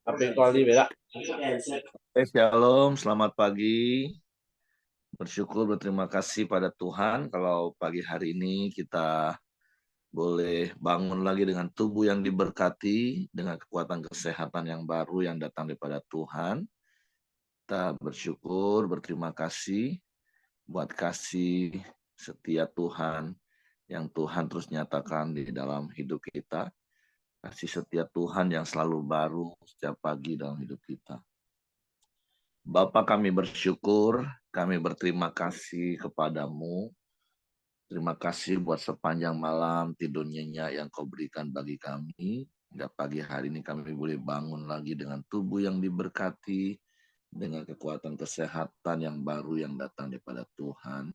Apa yang kali beda? Shalom, selamat pagi. Bersyukur, berterima kasih pada Tuhan kalau pagi hari ini kita boleh bangun lagi dengan tubuh yang diberkati, dengan kekuatan kesehatan yang baru yang datang daripada Tuhan. Kita bersyukur, berterima kasih buat kasih setia Tuhan yang Tuhan terus nyatakan di dalam hidup kita. Kasih setia Tuhan yang selalu baru setiap pagi dalam hidup kita. Bapa, kami bersyukur, kami berterima kasih kepadamu. Terima kasih buat sepanjang malam tidur nyenyak yang kau berikan bagi kami. Hingga pagi hari ini kami boleh bangun lagi dengan tubuh yang diberkati, dengan kekuatan kesehatan yang baru yang datang daripada Tuhan.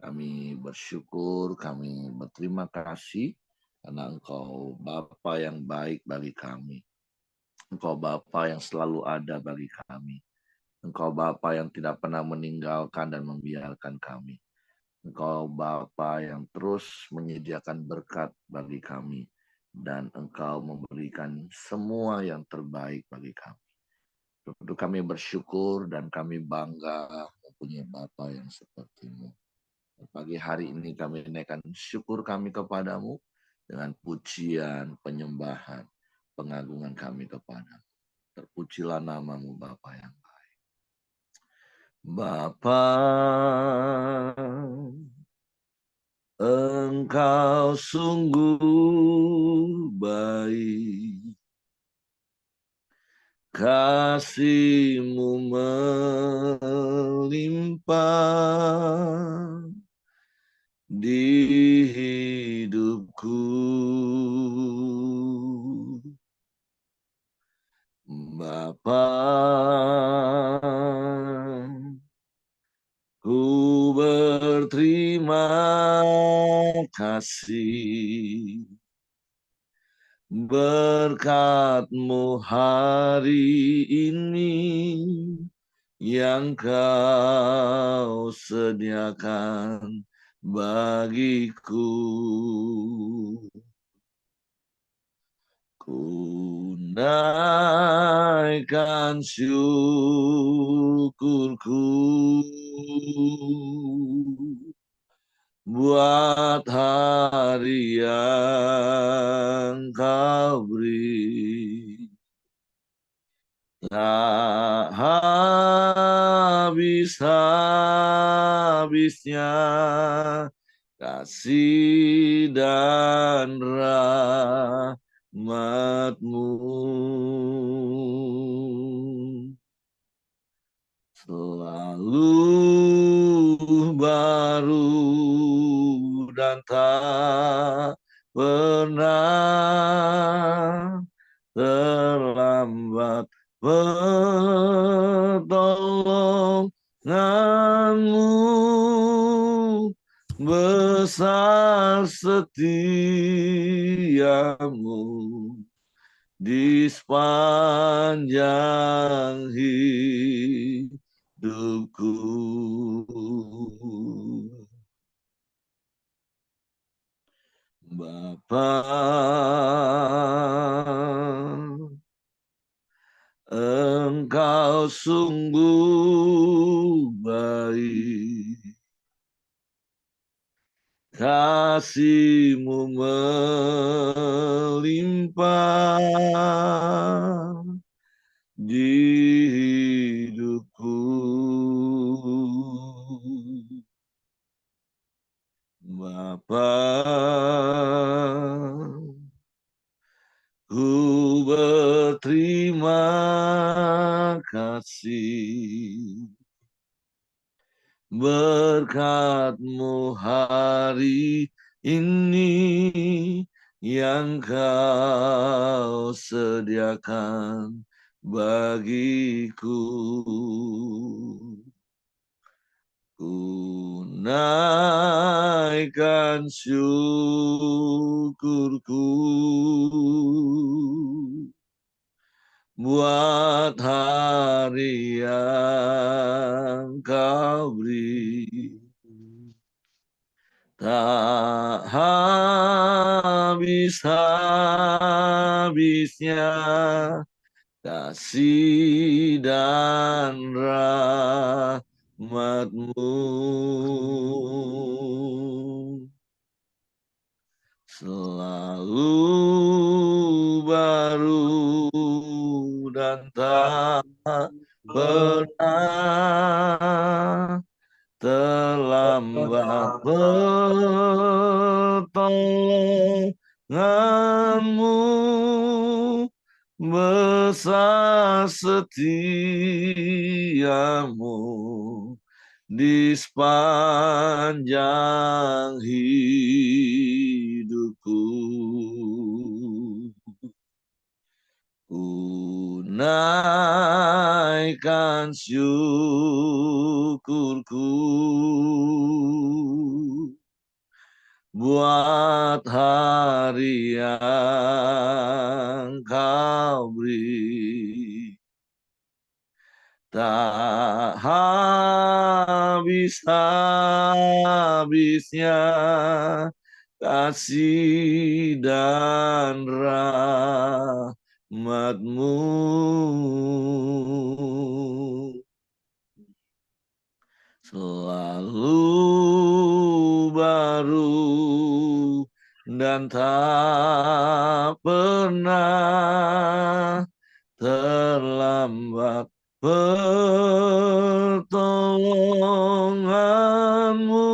Kami bersyukur, kami berterima kasih karena Engkau Bapa yang baik bagi kami. Engkau Bapa yang selalu ada bagi kami. Engkau Bapa yang tidak pernah meninggalkan dan membiarkan kami. Engkau Bapa yang terus menyediakan berkat bagi kami. Dan Engkau memberikan semua yang terbaik bagi kami. Untuk kami bersyukur dan kami bangga mempunyai Bapa yang seperti-Mu. Pagi hari ini kami naikkan syukur kami kepadamu dengan pujian, penyembahan, pengagungan kami kepadamu. Terpujilah namamu Bapa yang Bapa, Engkau sungguh baik, kasih-Mu melimpah di hidupku. Bapa, ku berterima kasih berkat-Mu hari ini yang Kau sediakan bagiku. Ku naikkan syukurku buat hari yang Kau beri. Tak habis-habisnya kasih dan rahmat-Mu. Selalu baru dan tak pernah terlambat pertolongan-Mu, besar setia-Mu di sepanjang hidupku. Bapa, Engkau sungguh baik, kasih-Mu melimpah di hidupku. Bapa, ku berterima kasih berkat-Mu hari ini yang Kau sediakan bagiku. Ku naikkan syukurku buat hari yang Kau beri. Tak habis-habisnya kasih dan rahmat-Mu selalu baru dan tak pernah terlambat pertolonganmu, besar setiamu di sepanjang hidupku. Ku naikkan syukurku buat hari yang Kau beri. Tak habis-habisnya kasih dan rahmat-Mu selalu baru dan tak pernah terlambat pertolonganmu,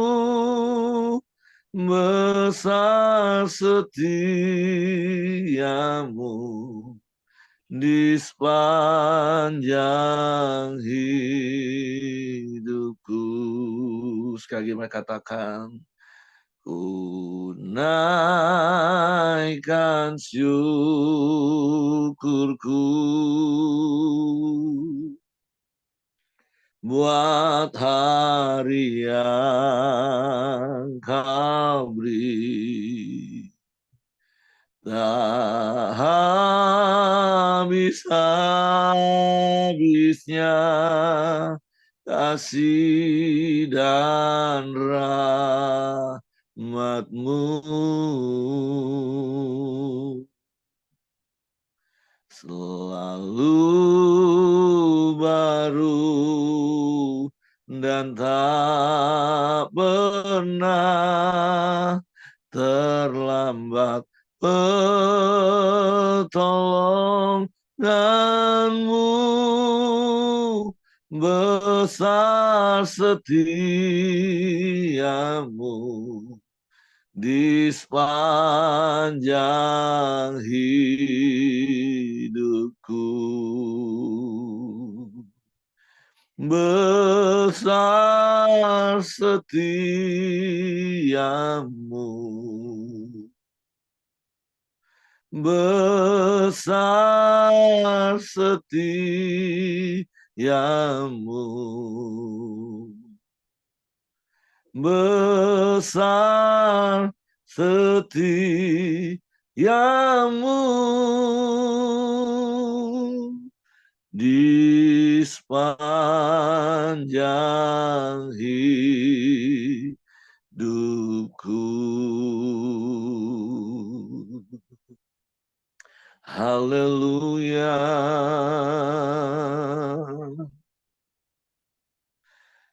besar setiamu di sepanjang hidupku. Sekali lagi mereka katakan, ku naikkan syukurku buat hari yang Kau beri. Tak habis-habisnya kasih dan rahmat-Mu selalu baru dan tak pernah terlambat pertolonganmu, besar setiamu di sepanjang hidupku. Besar setiamu, besar setiamu, besar setiamu di sepanjang hidupku. Haleluya.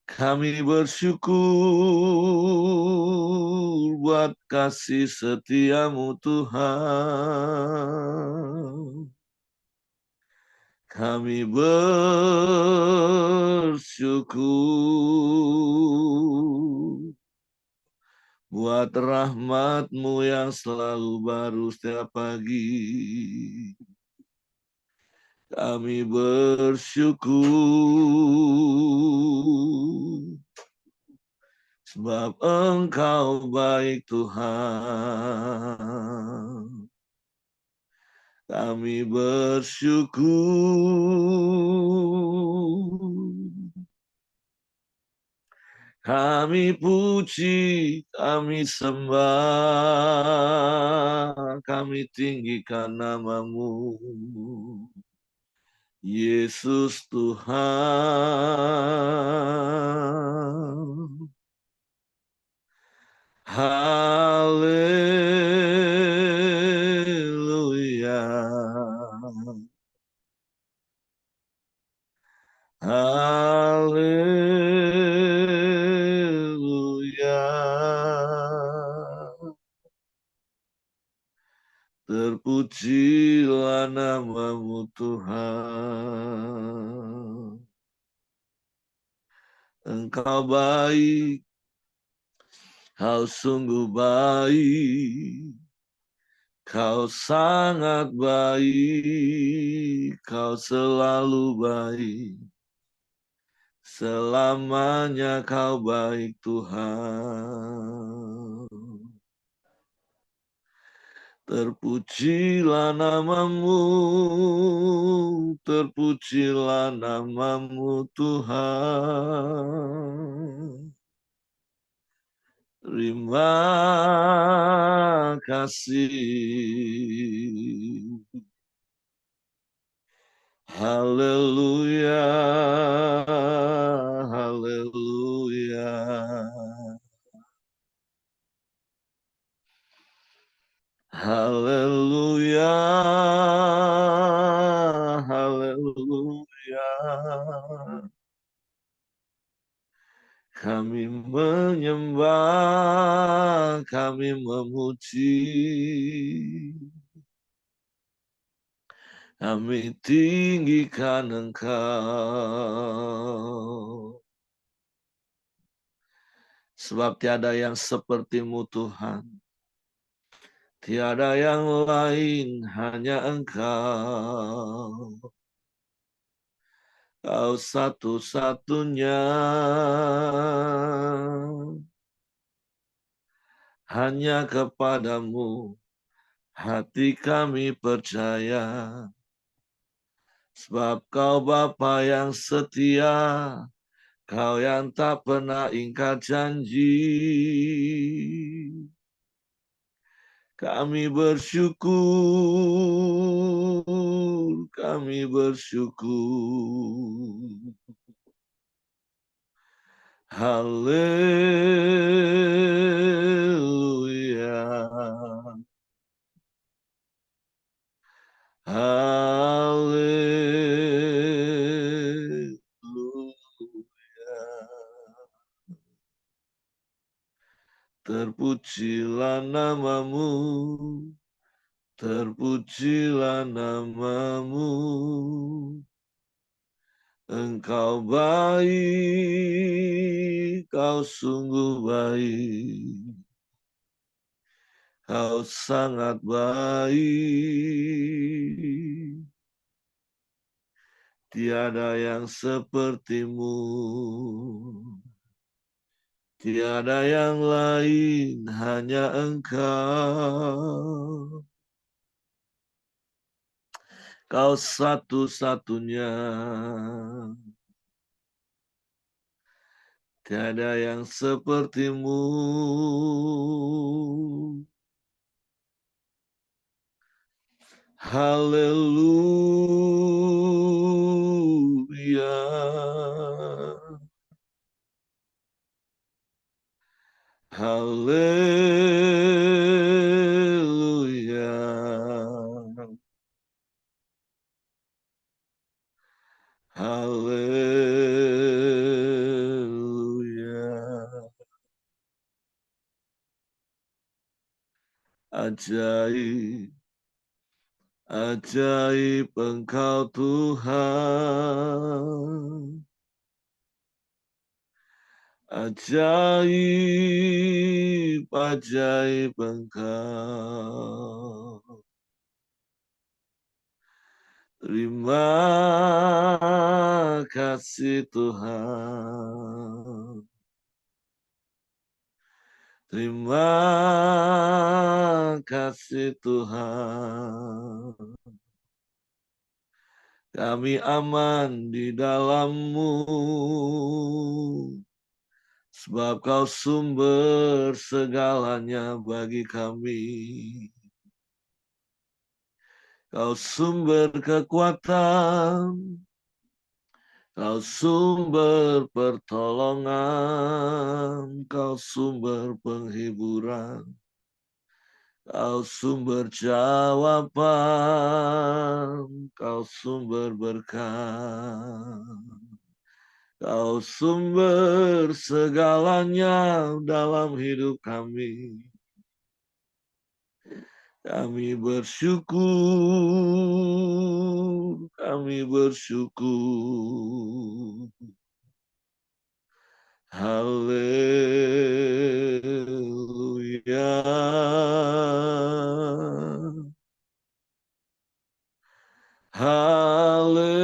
Kami bersyukur buat kasih setiamu Tuhan. Kami bersyukur buat rahmat-Mu yang selalu baru setiap pagi. Kami bersyukur sebab Engkau baik Tuhan. Kami bersyukur, kami puji, kami sembah, kami tinggikan nama-Mu. Yesus Tuhan. Haleluya. Haleluya. Terpujilah namamu Tuhan. Engkau baik, kau sungguh baik. Kau sangat baik, kau selalu baik. Selamanya kau baik Tuhan. Terpujilah namamu, terpujilah namamu Tuhan. Terima kasih. Haleluya, haleluya. Haleluya, haleluya. Kami menyembah, kami memuji. Kami tinggikan Engkau. Sebab tiada yang sepertimu Tuhan. Tiada yang lain, hanya Engkau. Kau satu-satunya. Hanya kepadamu hati kami percaya. Sebab Kau Bapa yang setia, Kau yang tak pernah ingkar janji. Kami bersyukur, kami bersyukur. Haleluya. Haleluya. Terpujilah namamu, terpujilah namamu. Engkau baik, kau sungguh baik. Kau sangat baik. Tiada yang sepertimu. Tiada yang lain, hanya Engkau. Kau satu-satunya. Tiada yang sepertimu. Haleluya. Haleluya. Haleluya. Ajaib, ajaib Engkau Tuhan. Ajaib, ajaib Engkau. Terima kasih Tuhan. Terima kasih Tuhan. Kami aman di dalam-Mu. Sebab Kau sumber segalanya bagi kami. Kau sumber kekuatan. Kau sumber pertolongan. Kau sumber penghiburan. Kau sumber jawaban. Kau sumber berkat. Kau sumber segalanya dalam hidup kami. Kami bersyukur, kami bersyukur. Haleluya. Haleluya.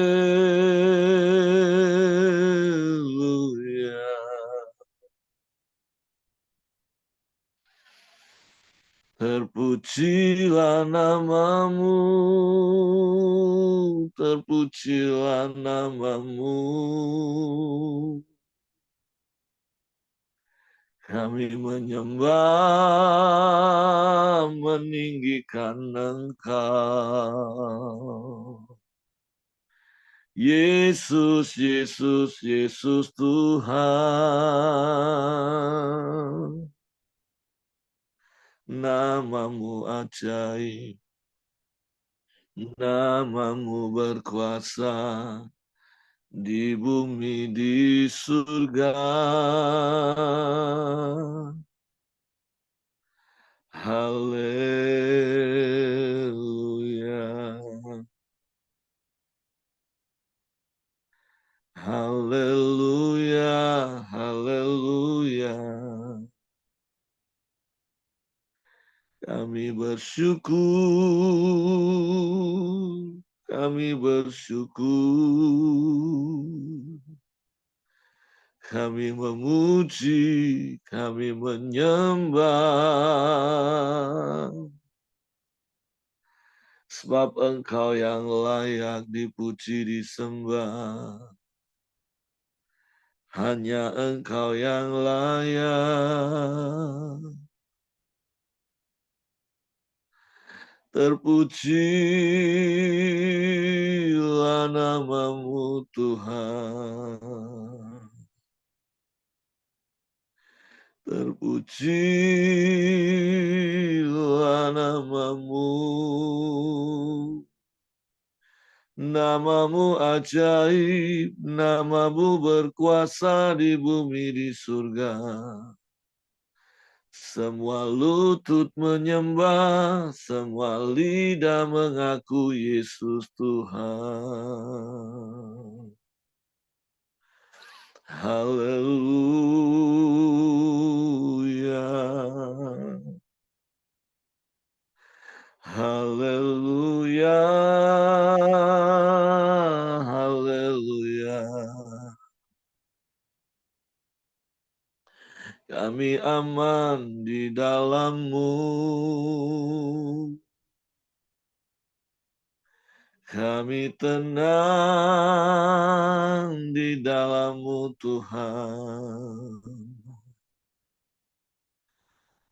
Terpujilah namamu, terpujilah namamu. Kami menyembah, meninggikan Engkau. Yesus, Yesus, Yesus Tuhan. Namamu ajaib, namamu berkuasa di bumi, di surga. Haleluya. Haleluya, haleluya. Kami bersyukur, kami bersyukur. Kami memuji, kami menyembah. Sebab Engkau yang layak dipuji, disembah. Hanya Engkau yang layak. Terpujilah namamu Tuhan. Terpujilah namamu. Namamu ajaib, namamu berkuasa di bumi, di surga. Semua lutut menyembah, semua lidah mengaku Yesus Tuhan. Haleluya. Haleluya. Haleluya. Kami aman di dalam-Mu. Kami tenang di dalam-Mu Tuhan.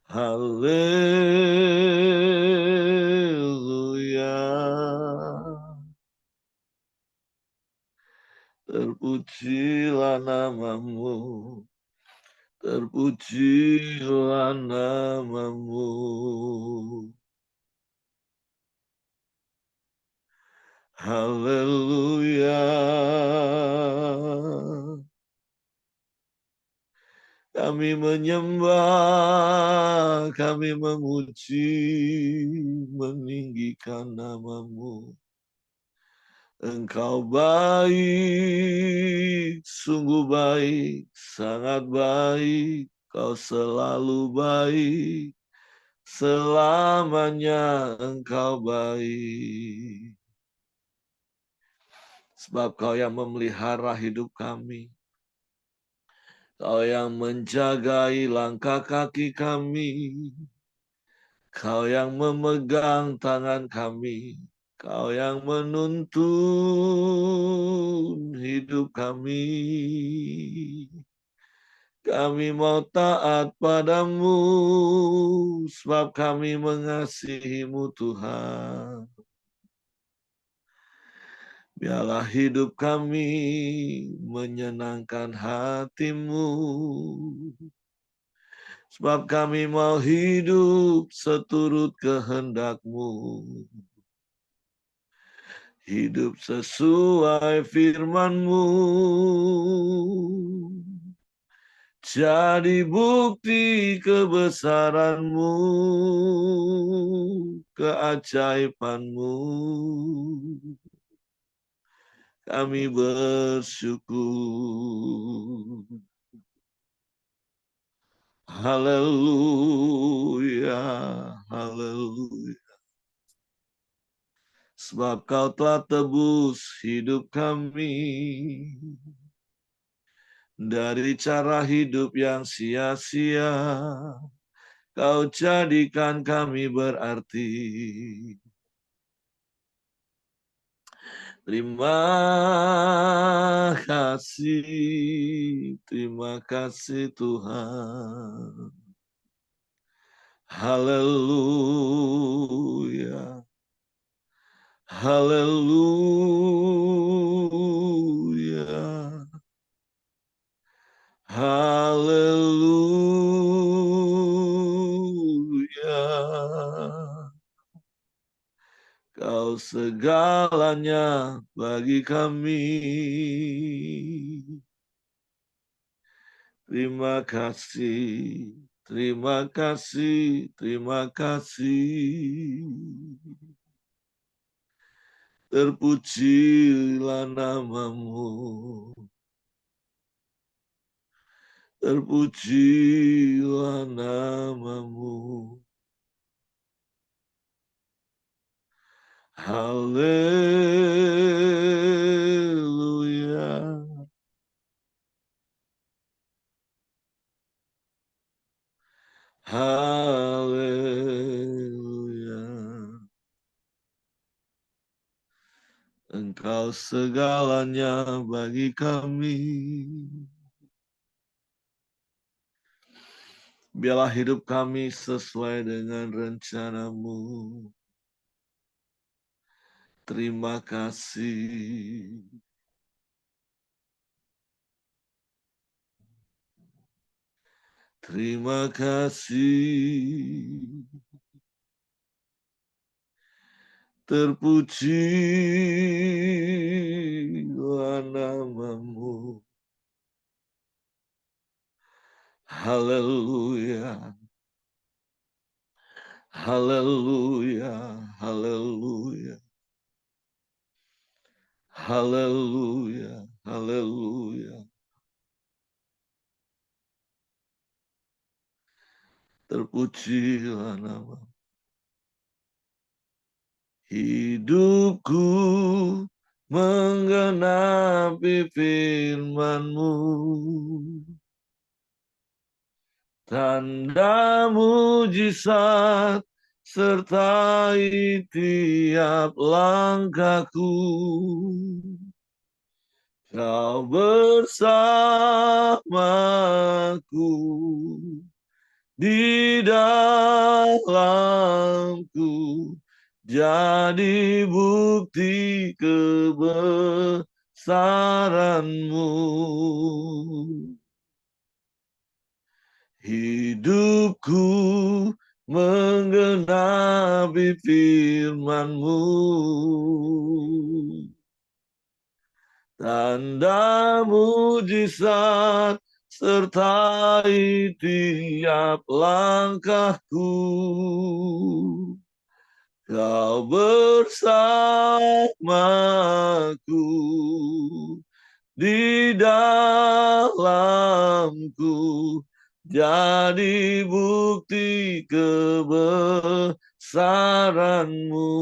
Haleluya. Terpujilah namamu. Terpujilah namamu. Haleluya. Kami menyembah, kami memuji, meninggikan namamu. Engkau baik, sungguh baik, sangat baik. Kau selalu baik, selamanya Engkau baik. Sebab Kau yang memelihara hidup kami. Kau yang menjagai langkah kaki kami. Kau yang memegang tangan kami. Kau yang menuntun hidup kami. Kami mau taat padamu, sebab kami mengasihi-Mu Tuhan. Biarlah hidup kami menyenangkan hati-Mu. Sebab kami mau hidup seturut kehendak-Mu. hidup sesuai firman-Mu, jadi bukti kebesaran-Mu, keajaiban-Mu. Kami bersyukur. Haleluya, haleluya. Sebab Kau telah tebus hidup kami dari cara hidup yang sia-sia. Kau jadikan kami berarti. Terima kasih Tuhan. Haleluya, haleluya, haleluya. Kau segalanya bagi kami. Terima kasih, terima kasih, terima kasih. Terpujilah nama-Mu, terpujilah nama-Mu. Haleluya, haleluya. Engkau segalanya bagi kami. Biarlah hidup kami sesuai dengan rencana-Mu. Terima kasih. Terima kasih. Terpujilah nama-Mu. Haleluya. Haleluya. Haleluya. Haleluya. Haleluya. Terpujilah nama. Hidupku menggenapi firman-Mu. Tanda mujizat sertai tiap langkahku. Kau bersamaku di dalamku, jadi bukti kebesaran-Mu. Hidupku menggenapi firman-Mu. Tanda mujizat sertai tiap langkahku. Kau bersamaku di dalamku, jadi bukti kebesaran-Mu.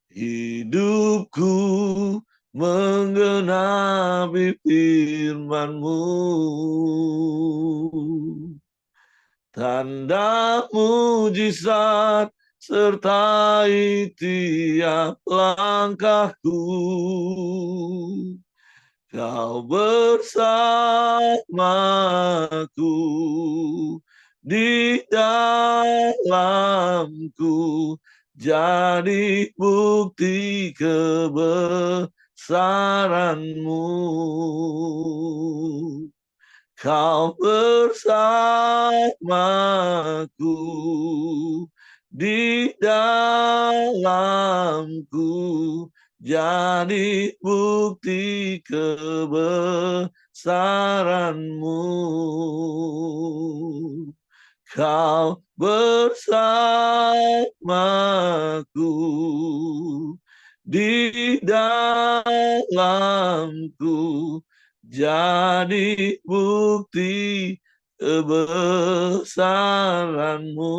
Hidupku menggenapi firman-Mu. Tanda mujizat sertai tiap langkahku. Kau bersamaku di dalamku, jadi bukti kebesaran-Mu. Kau bersamaku di dalamku, jadi bukti kebesaran-Mu. Kau bersamaku, di dalamku, jadi bukti kebesaran-Mu.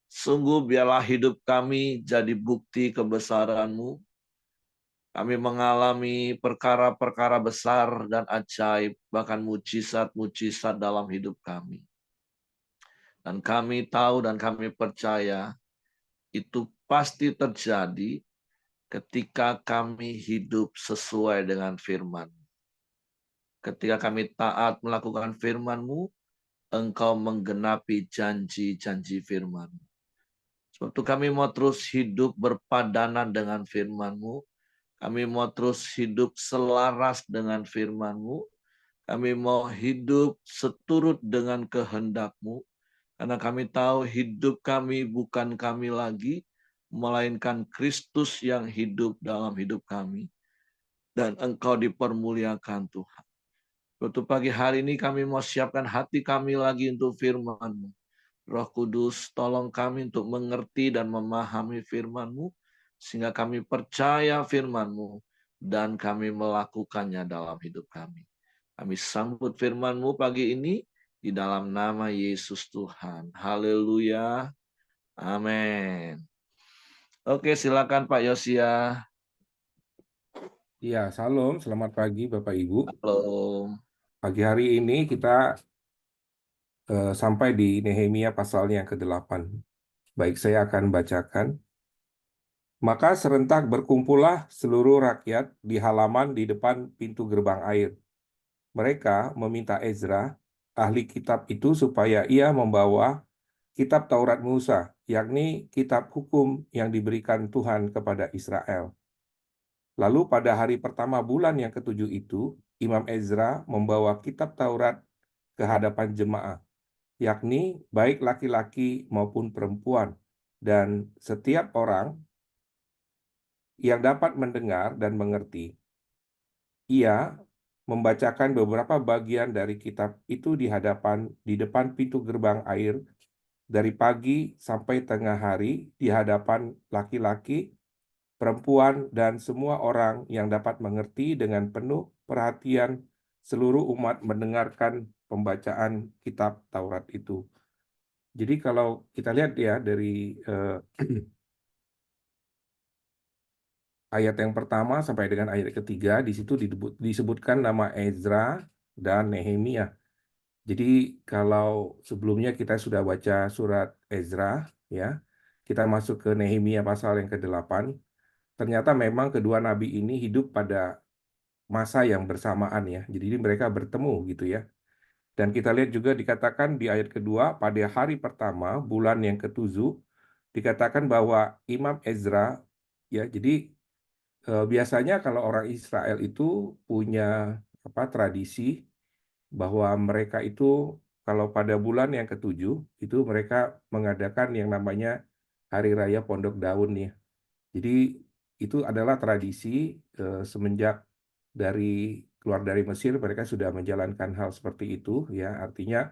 Sungguh biarlah hidup kami jadi bukti kebesaran-Mu. Kami mengalami perkara-perkara besar dan ajaib, bahkan mujizat-mujizat dalam hidup kami. Dan kami tahu dan kami percaya itu pasti terjadi ketika kami hidup sesuai dengan firman. Ketika kami taat melakukan firman-Mu, Engkau menggenapi janji-janji firman. Sebab itu kami mau terus hidup berpadanan dengan firman-Mu. Kami mau terus hidup selaras dengan firman-Mu. Kami mau hidup seturut dengan kehendak-Mu. Karena kami tahu hidup kami bukan kami lagi, melainkan Kristus yang hidup dalam hidup kami. Dan Engkau dipermuliakan Tuhan. Waktu pagi hari ini kami mau siapkan hati kami lagi untuk firman-Mu. Roh Kudus, tolong kami untuk mengerti dan memahami firman-Mu, sehingga kami percaya firman-Mu, dan kami melakukannya dalam hidup kami. Kami sambut firman-Mu pagi ini, di dalam nama Yesus Tuhan. Haleluya. Amin. Oke, silakan Pak Yosia. Ya, salam, selamat pagi Bapak Ibu. Halo. Pagi hari ini kita sampai di Nehemia pasalnya yang ke-8. Baik, saya akan bacakan. Maka serentak berkumpullah seluruh rakyat di halaman di depan pintu gerbang air. Mereka meminta Ezra, ahli kitab itu, supaya ia membawa kitab Taurat Musa, yakni kitab hukum yang diberikan Tuhan kepada Israel. Lalu pada hari pertama bulan yang ke-7 itu, Imam Ezra membawa kitab Taurat ke hadapan jemaah, yakni baik laki-laki maupun perempuan, dan setiap orang yang dapat mendengar dan mengerti. Ia membacakan beberapa bagian dari kitab itu di depan pintu gerbang air dari pagi sampai tengah hari di hadapan laki-laki, perempuan, dan semua orang yang dapat mengerti. Dengan penuh perhatian seluruh umat mendengarkan pembacaan kitab Taurat itu. Jadi kalau kita lihat ya dari ayat yang pertama sampai dengan ayat ketiga, di situ disebutkan nama Ezra dan Nehemia. Jadi kalau sebelumnya kita sudah baca surat Ezra, ya, kita masuk ke Nehemia pasal yang ke-8, ternyata memang kedua nabi ini hidup pada masa yang bersamaan ya. Jadi mereka bertemu gitu ya. Dan kita lihat juga dikatakan di ayat kedua, pada hari pertama bulan yang ke-7, dikatakan bahwa Imam Ezra, ya, jadi biasanya kalau orang Israel itu punya tradisi bahwa mereka itu kalau pada bulan yang ke-7 itu mereka mengadakan yang namanya Hari Raya Pondok Daun ya. Jadi itu adalah tradisi semenjak keluar dari Mesir, mereka sudah menjalankan hal seperti itu ya. Artinya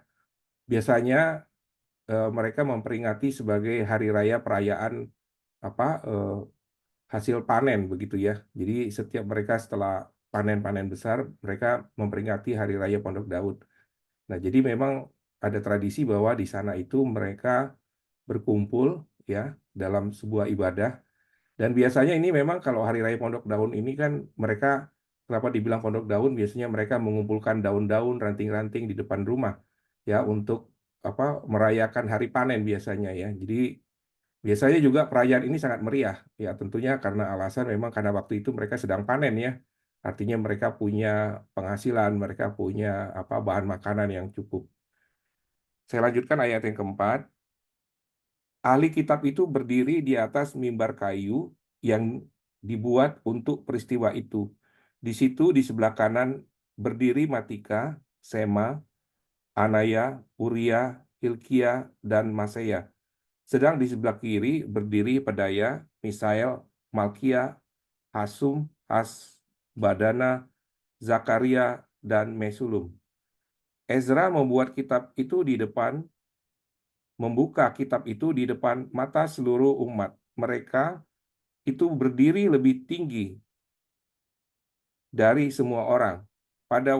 biasanya mereka memperingati sebagai hari raya perayaan hasil panen begitu ya. Jadi setiap mereka setelah panen-panen besar, mereka memperingati Hari Raya Pondok Daud. Nah, jadi memang ada tradisi bahwa di sana itu mereka berkumpul ya dalam sebuah ibadah. Dan biasanya ini memang kalau Hari Raya Pondok Daun ini kan mereka, kenapa dibilang Pondok Daun, biasanya mereka mengumpulkan daun-daun, ranting-ranting di depan rumah ya untuk merayakan hari panen biasanya ya. Jadi biasanya juga perayaan ini sangat meriah, ya tentunya karena alasan memang karena waktu itu mereka sedang panen ya. Artinya mereka punya penghasilan, mereka punya bahan makanan yang cukup. Saya lanjutkan ayat yang keempat. Ahli kitab itu berdiri di atas mimbar kayu yang dibuat untuk peristiwa itu. Di situ di sebelah kanan berdiri Matika, Sema, Anaya, Uria, Hilkia, dan Maseya. Sedang di sebelah kiri berdiri Pedaya, Misael, Malkia, Hasum, Badana, Zakaria, dan Mesulum. Ezra membuka kitab itu di depan mata seluruh umat. Mereka itu berdiri lebih tinggi dari semua orang. Pada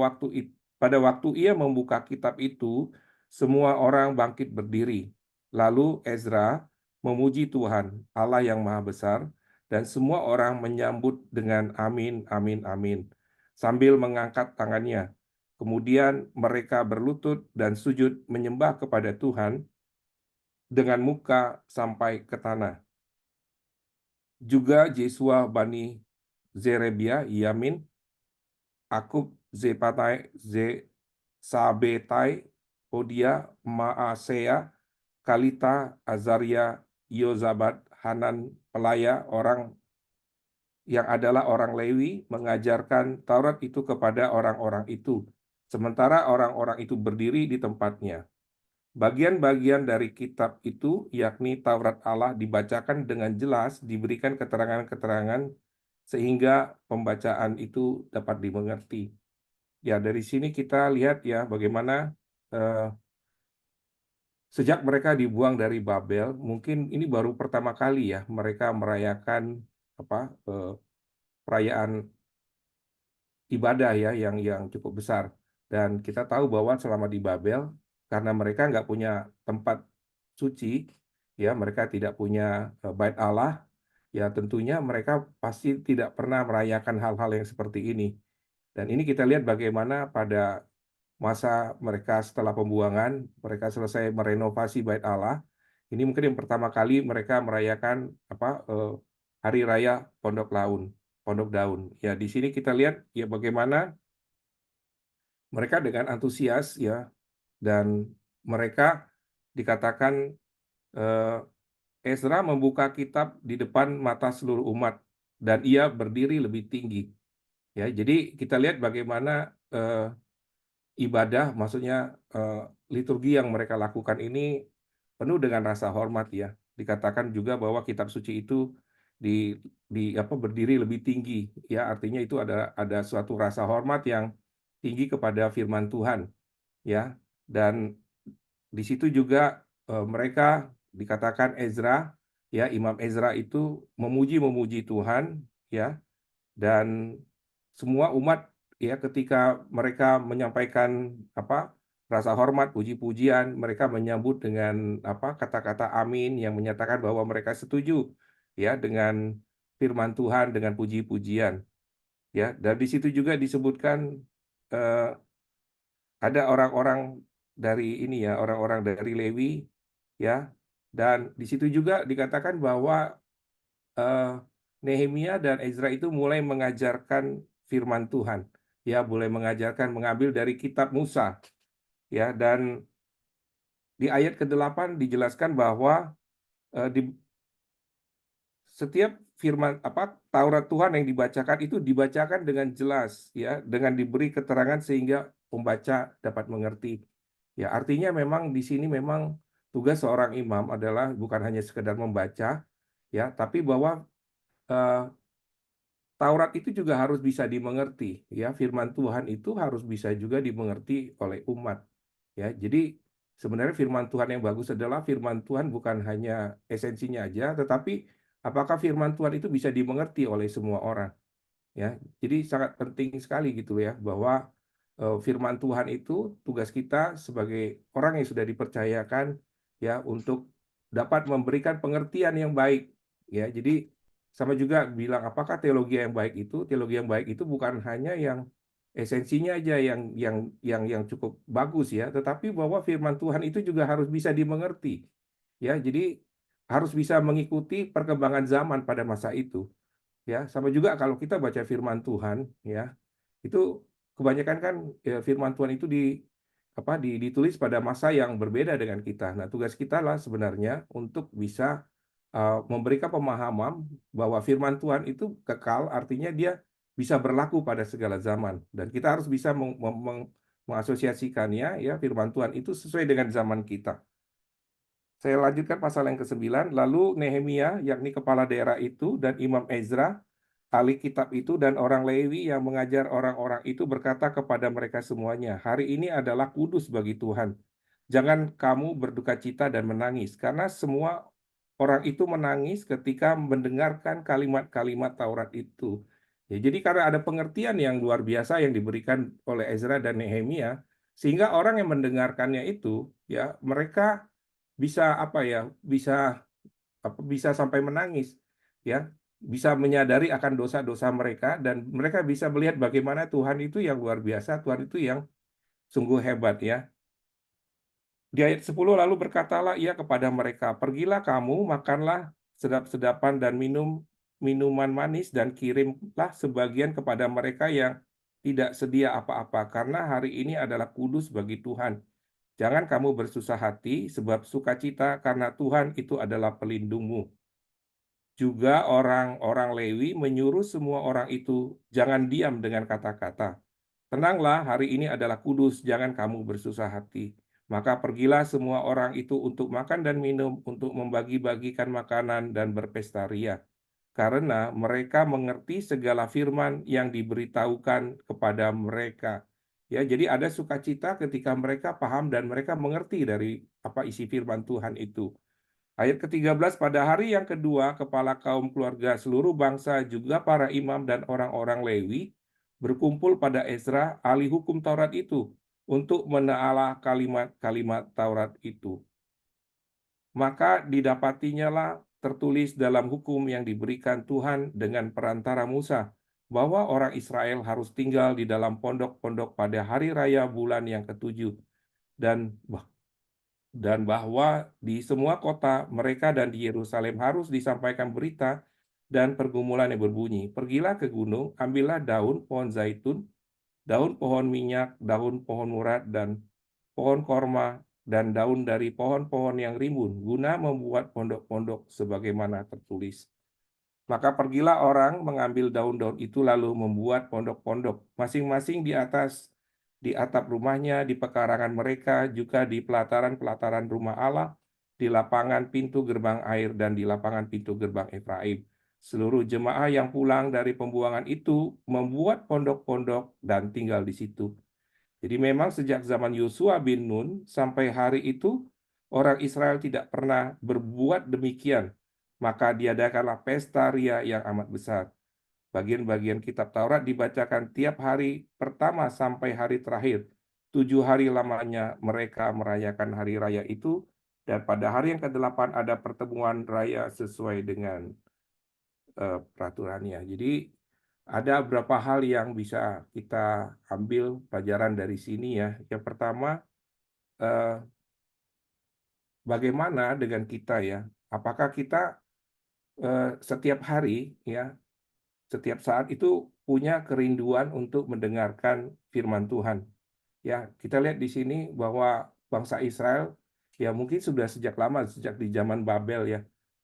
waktu ia membuka kitab itu, semua orang bangkit berdiri. Lalu Ezra memuji Tuhan, Allah yang Maha Besar, dan semua orang menyambut dengan amin, amin, amin, sambil mengangkat tangannya. Kemudian mereka berlutut dan sujud menyembah kepada Tuhan dengan muka sampai ke tanah. Juga Jesua Bani Zerebia, Yamin, Akub, Sabetai, Hodia, Maaseya, Kalita, Azaria, Yozabat, Hanan, pelaya orang yang adalah orang Lewi, mengajarkan Taurat itu kepada orang-orang itu, sementara orang-orang itu berdiri di tempatnya. Bagian-bagian dari kitab itu, yakni Taurat Allah, dibacakan dengan jelas, diberikan keterangan-keterangan, sehingga pembacaan itu dapat dimengerti. Ya, dari sini kita lihat ya bagaimana sejak mereka dibuang dari Babel, mungkin ini baru pertama kali ya mereka merayakan perayaan ibadah ya yang cukup besar. Dan kita tahu bahwa selama di Babel, karena mereka nggak punya tempat suci, ya mereka tidak punya bait Allah, ya tentunya mereka pasti tidak pernah merayakan hal-hal yang seperti ini. Dan ini kita lihat bagaimana pada masa mereka setelah pembuangan, mereka selesai merenovasi bait Allah. Ini mungkin yang pertama kali mereka merayakan Hari Raya Pondok Daun. Ya, di sini kita lihat ya bagaimana mereka dengan antusias ya, dan mereka dikatakan eh, Ezra membuka kitab di depan mata seluruh umat dan ia berdiri lebih tinggi. Ya, jadi kita lihat bagaimana ibadah, maksudnya liturgi yang mereka lakukan ini penuh dengan rasa hormat ya. Dikatakan juga bahwa kitab suci itu berdiri lebih tinggi ya, artinya itu ada suatu rasa hormat yang tinggi kepada firman Tuhan ya. Dan di situ juga mereka dikatakan Ezra ya, Imam Ezra itu memuji Tuhan ya, dan semua umat ya ketika mereka menyampaikan rasa hormat, puji-pujian, mereka menyambut dengan kata-kata amin yang menyatakan bahwa mereka setuju ya dengan firman Tuhan, dengan puji-pujian ya. Dan di situ juga disebutkan eh, ada orang-orang dari ini ya, orang-orang dari Lewi ya, dan di situ juga dikatakan bahwa Nehemia dan Ezra itu mulai mengajarkan firman Tuhan, ya, mulai mengajarkan mengambil dari kitab Musa, ya, dan di ayat ke-8 dijelaskan bahwa di setiap Taurat Tuhan yang dibacakan itu dibacakan dengan jelas, ya, dengan diberi keterangan sehingga pembaca dapat mengerti. Ya, artinya memang di sini memang tugas seorang imam adalah bukan hanya sekedar membaca, ya, tapi bahwa eh, Taurat itu juga harus bisa dimengerti, ya. Firman Tuhan itu harus bisa juga dimengerti oleh umat, ya. Jadi sebenarnya firman Tuhan yang bagus adalah firman Tuhan bukan hanya esensinya aja, tetapi apakah firman Tuhan itu bisa dimengerti oleh semua orang, ya. Jadi sangat penting sekali gitu ya bahwa firman Tuhan itu tugas kita sebagai orang yang sudah dipercayakan ya untuk dapat memberikan pengertian yang baik, ya. Jadi sama juga bilang apakah teologi yang baik itu bukan hanya yang esensinya aja yang cukup bagus ya, tetapi bahwa firman Tuhan itu juga harus bisa dimengerti. Ya, jadi harus bisa mengikuti perkembangan zaman pada masa itu. Ya, sama juga kalau kita baca firman Tuhan ya, itu kebanyakan kan ya, firman Tuhan itu ditulis pada masa yang berbeda dengan kita. Nah, tugas kita lah sebenarnya untuk bisa memberikan pemahaman bahwa firman Tuhan itu kekal, artinya dia bisa berlaku pada segala zaman. Dan kita harus bisa mengasosiasikannya, ya, firman Tuhan itu sesuai dengan zaman kita. Saya lanjutkan pasal yang ke-9, lalu Nehemia, yakni kepala daerah itu, dan Imam Ezra, ahli kitab itu, dan orang Lewi yang mengajar orang-orang itu berkata kepada mereka semuanya, "Hari ini adalah kudus bagi Tuhan. Jangan kamu berduka cita dan menangis," karena semua orang itu menangis ketika mendengarkan kalimat-kalimat Taurat itu. Ya, jadi karena ada pengertian yang luar biasa yang diberikan oleh Ezra dan Nehemia, sehingga orang yang mendengarkannya itu, ya, mereka bisa apa ya, bisa sampai menangis, ya, bisa menyadari akan dosa-dosa mereka dan mereka bisa melihat bagaimana Tuhan itu yang luar biasa, Tuhan itu yang sungguh hebat, ya. Di ayat 10, lalu berkatalah ia kepada mereka, "Pergilah kamu, makanlah sedap-sedapan dan minum minuman manis dan kirimlah sebagian kepada mereka yang tidak sedia apa-apa, karena hari ini adalah kudus bagi Tuhan. Jangan kamu bersusah hati, sebab sukacita karena Tuhan itu adalah pelindungmu." Juga orang-orang Lewi menyuruh semua orang itu, "Jangan diam dengan kata-kata. Tenanglah, hari ini adalah kudus, jangan kamu bersusah hati." Maka pergilah semua orang itu untuk makan dan minum, untuk membagi-bagikan makanan dan berpesta ria. Karena mereka mengerti segala firman yang diberitahukan kepada mereka. Ya, jadi ada sukacita ketika mereka paham dan mereka mengerti dari apa isi firman Tuhan itu. Ayat ke-13, pada hari yang kedua, kepala kaum keluarga seluruh bangsa, juga para imam dan orang-orang Lewi, berkumpul pada Ezra, ahli hukum Taurat itu, untuk menelaah kalimat-kalimat Taurat itu. Maka didapatinya tertulis dalam hukum yang diberikan Tuhan dengan perantara Musa, bahwa orang Israel harus tinggal di dalam pondok-pondok pada hari raya bulan yang ketujuh, dan bahwa di semua kota mereka dan di Yerusalem harus disampaikan berita dan pergumulan yang berbunyi, "Pergilah ke gunung, ambillah daun pohon zaitun, daun pohon minyak, daun pohon murad, dan pohon korma, dan daun dari pohon-pohon yang rimbun, guna membuat pondok-pondok sebagaimana tertulis." Maka pergilah orang mengambil daun-daun itu lalu membuat pondok-pondok, masing-masing di atap rumahnya, di pekarangan mereka, juga di pelataran-pelataran rumah Allah, di lapangan pintu gerbang air, dan di lapangan pintu gerbang Efraim. Seluruh jemaah yang pulang dari pembuangan itu membuat pondok-pondok dan tinggal di situ. Jadi memang sejak zaman Yosua bin Nun sampai hari itu, orang Israel tidak pernah berbuat demikian. Maka diadakanlah pesta ria yang amat besar. Bagian-bagian kitab Taurat dibacakan tiap hari pertama sampai hari terakhir. 7 hari lamanya mereka merayakan hari raya itu, dan pada hari yang ke-8 ada pertemuan raya sesuai dengan peraturannya. Jadi ada beberapa hal yang bisa kita ambil pelajaran dari sini, ya. Yang pertama, eh, bagaimana dengan kita, ya? Apakah kita setiap hari, ya, setiap saat itu punya kerinduan untuk mendengarkan firman Tuhan? Ya, kita lihat di sini bahwa bangsa Israel, ya, mungkin sudah sejak lama, sejak di zaman Babel, ya.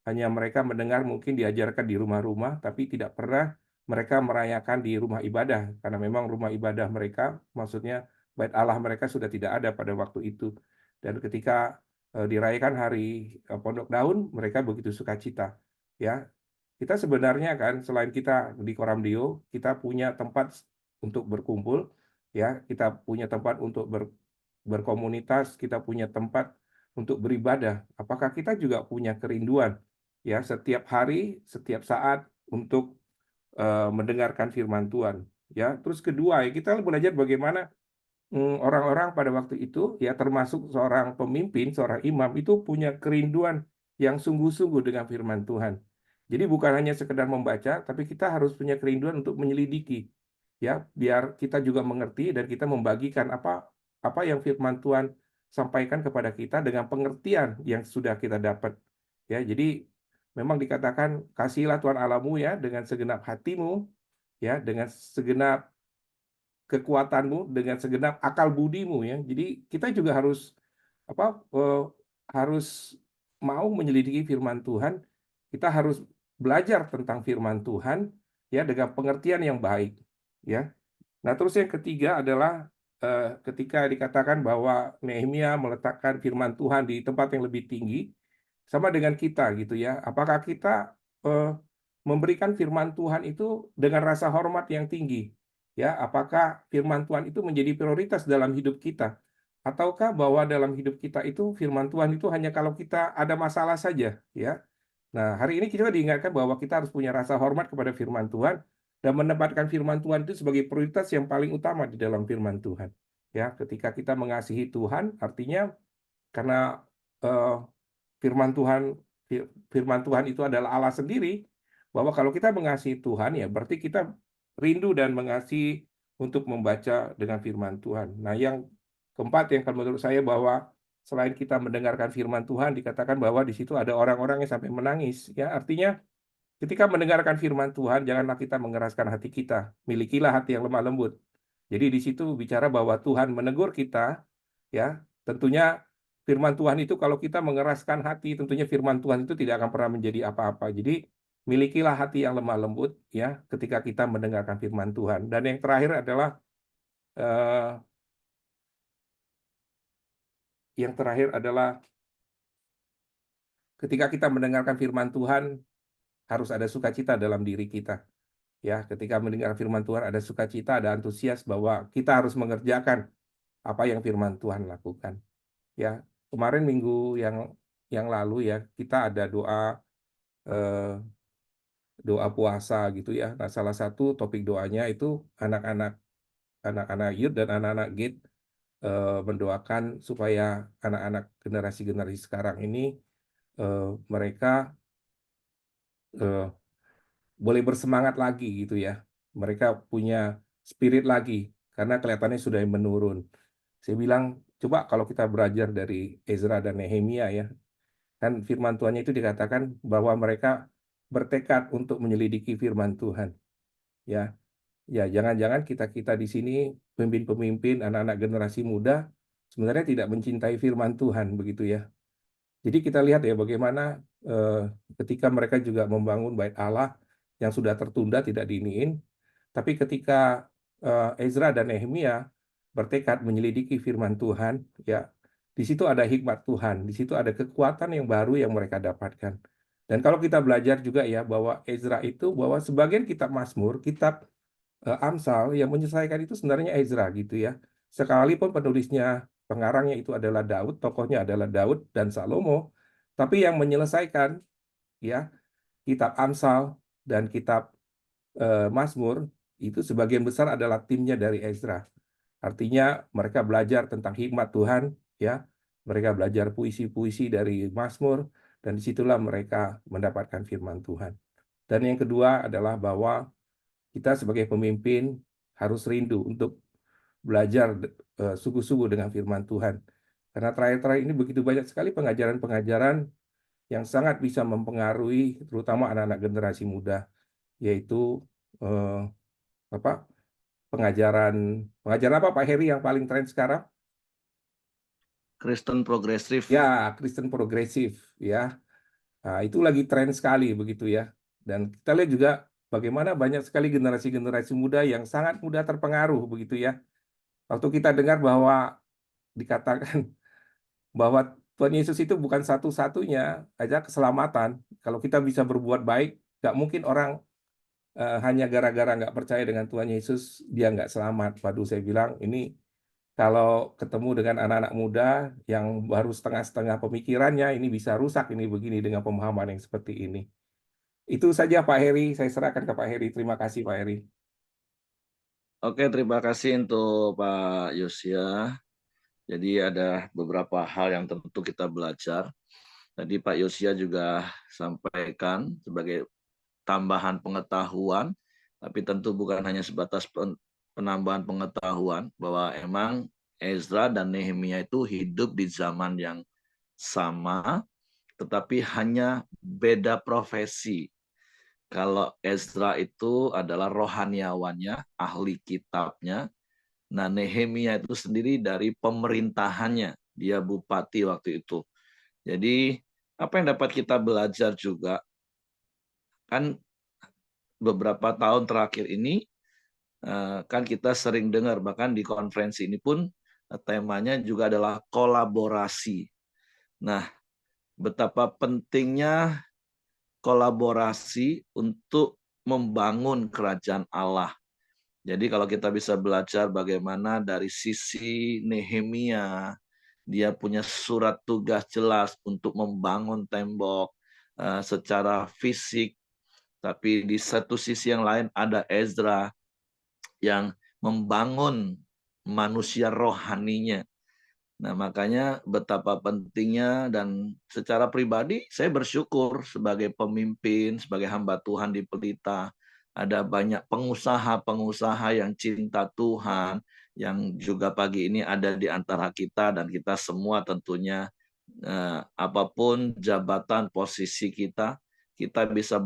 Hanya mereka mendengar, mungkin diajarkan di rumah-rumah, tapi tidak pernah mereka merayakan di rumah ibadah, karena memang rumah ibadah mereka, maksudnya bait Allah mereka sudah tidak ada pada waktu itu. Dan ketika dirayakan hari Pondok Daun, mereka begitu sukacita. Ya, kita sebenarnya kan selain kita di Koramdio, kita punya tempat untuk berkumpul, ya, kita punya tempat untuk berkomunitas, kita punya tempat untuk beribadah. Apakah kita juga punya kerinduan, ya, setiap hari, setiap saat untuk mendengarkan firman Tuhan, ya. Terus kedua, ya, kita belajar bagaimana orang-orang pada waktu itu, ya, termasuk seorang pemimpin, seorang imam itu punya kerinduan yang sungguh-sungguh dengan firman Tuhan. Jadi bukan hanya sekedar membaca, tapi kita harus punya kerinduan untuk menyelidiki, ya, biar kita juga mengerti dan kita membagikan apa apa yang firman Tuhan sampaikan kepada kita dengan pengertian yang sudah kita dapat. Ya, jadi memang dikatakan, "Kasihilah Tuhan Allahmu, ya, dengan segenap hatimu, ya, dengan segenap kekuatanmu, dengan segenap akal budimu," ya. Jadi kita juga harus apa, harus mau menyelidiki firman Tuhan, kita harus belajar tentang firman Tuhan, ya, dengan pengertian yang baik, ya. Nah, terus yang ketiga adalah ketika dikatakan bahwa Nehemia meletakkan firman Tuhan di tempat yang lebih tinggi, sama dengan kita gitu ya. Apakah kita memberikan firman Tuhan itu dengan rasa hormat yang tinggi? Ya, apakah firman Tuhan itu menjadi prioritas dalam hidup kita? Ataukah bahwa dalam hidup kita itu firman Tuhan itu hanya kalau kita ada masalah saja, ya? Nah, hari ini kita diingatkan bahwa kita harus punya rasa hormat kepada firman Tuhan dan menempatkan firman Tuhan itu sebagai prioritas yang paling utama di dalam firman Tuhan. Ya, ketika kita mengasihi Tuhan, artinya karena eh, firman Tuhan firman Tuhan itu adalah Allah sendiri, bahwa kalau kita mengasihi Tuhan ya berarti kita rindu dan mengasihi untuk membaca dengan firman Tuhan. Nah, yang keempat yang menurut saya bahwa selain kita mendengarkan firman Tuhan, dikatakan bahwa di situ ada orang-orang yang sampai menangis. Ya, artinya ketika mendengarkan firman Tuhan, janganlah kita mengeraskan hati kita. Milikilah hati yang lemah lembut. Jadi di situ bicara bahwa Tuhan menegur kita, ya. Tentunya firman Tuhan itu kalau kita mengeraskan hati, tentunya firman Tuhan itu tidak akan pernah menjadi apa-apa. Jadi milikilah hati yang lemah lembut, ya, ketika kita mendengarkan firman Tuhan. Dan yang terakhir adalah eh, ketika kita mendengarkan firman Tuhan harus ada sukacita dalam diri kita. Ya, ketika mendengar firman Tuhan ada sukacita, ada antusias bahwa kita harus mengerjakan apa yang firman Tuhan lakukan. Ya, kemarin minggu yang lalu ya kita ada eh, doa puasa gitu ya. Nah, salah satu topik doanya itu anak-anak youth dan anak-anak gate mendoakan supaya anak-anak generasi-generasi sekarang ini mereka eh, boleh bersemangat lagi gitu ya. Mereka punya spirit lagi karena kelihatannya sudah menurun. Saya bilang, coba kalau kita belajar dari Ezra dan Nehemia ya, kan firman Tuhannya itu dikatakan bahwa mereka bertekad untuk menyelidiki firman Tuhan. Ya, ya jangan-jangan kita-kita di sini pemimpin-pemimpin anak-anak generasi muda sebenarnya tidak mencintai firman Tuhan begitu ya. Jadi kita lihat ya bagaimana ketika mereka juga membangun bait Allah yang sudah tertunda tidak diiniin, tapi ketika Ezra dan Nehemia bertekad menyelidiki firman Tuhan, ya di situ ada hikmat Tuhan, di situ ada kekuatan yang baru yang mereka dapatkan. Dan kalau kita belajar juga ya bahwa Ezra itu bahwa sebagian kitab Mazmur, kitab Amsal yang menyelesaikan itu sebenarnya Ezra gitu ya. Sekalipun penulisnya pengarangnya itu adalah Daud, tokohnya adalah Daud dan Salomo, tapi yang menyelesaikan ya kitab Amsal dan kitab Mazmur itu sebagian besar adalah timnya dari Ezra. Artinya mereka belajar tentang hikmat Tuhan, ya. Mereka belajar puisi-puisi dari Mazmur dan disitulah mereka mendapatkan firman Tuhan. Dan yang kedua adalah bahwa kita sebagai pemimpin harus rindu untuk belajar sungguh-sungguh dengan firman Tuhan. Karena terakhir-terakhir ini begitu banyak sekali pengajaran-pengajaran yang sangat bisa mempengaruhi terutama anak-anak generasi muda, yaitu eh, apa pengajaran apa Pak Heri yang paling tren sekarang? Kristen progresif. Ya, Kristen progresif ya. Nah, itu lagi tren sekali begitu ya. Dan kita lihat juga bagaimana banyak sekali generasi-generasi muda yang sangat mudah terpengaruh begitu ya. Waktu kita dengar bahwa dikatakan bahwa Tuhan Yesus itu bukan satu-satunya aja keselamatan. Kalau kita bisa berbuat baik, nggak mungkin orang hanya gara-gara nggak percaya dengan Tuhan Yesus dia nggak selamat. Waduh, saya bilang ini kalau ketemu dengan anak-anak muda yang baru setengah-setengah pemikirannya, ini bisa rusak ini begini dengan pemahaman yang seperti ini. Itu saja Pak Heri, saya serahkan ke Pak Heri. Terima kasih Pak Heri. Oke, terima kasih untuk Pak Yosia. Jadi ada beberapa hal yang tentu kita belajar. Tadi Pak Yosia juga sampaikan sebagai tambahan pengetahuan, tapi tentu bukan hanya sebatas penambahan pengetahuan, bahwa emang Ezra dan Nehemia itu hidup di zaman yang sama, tetapi hanya beda profesi. Kalau Ezra itu adalah rohaniawannya, ahli kitabnya. Nah, Nehemia itu sendiri dari pemerintahannya. Dia bupati waktu itu. Jadi, apa yang dapat kita belajar juga, kan beberapa tahun terakhir ini Kan kita sering dengar, bahkan di konferensi ini pun temanya juga adalah kolaborasi. Nah, betapa pentingnya kolaborasi untuk membangun kerajaan Allah. Jadi kalau kita bisa belajar bagaimana dari sisi Nehemia, dia punya surat tugas jelas untuk membangun tembok secara fisik, tapi di satu sisi yang lain ada Ezra yang membangun manusia rohaninya. Nah, makanya betapa pentingnya, dan secara pribadi saya bersyukur sebagai pemimpin, sebagai hamba Tuhan di Pelita, ada banyak pengusaha-pengusaha yang cinta Tuhan, yang juga pagi ini ada di antara kita, dan kita semua tentunya apapun jabatan posisi kita bisa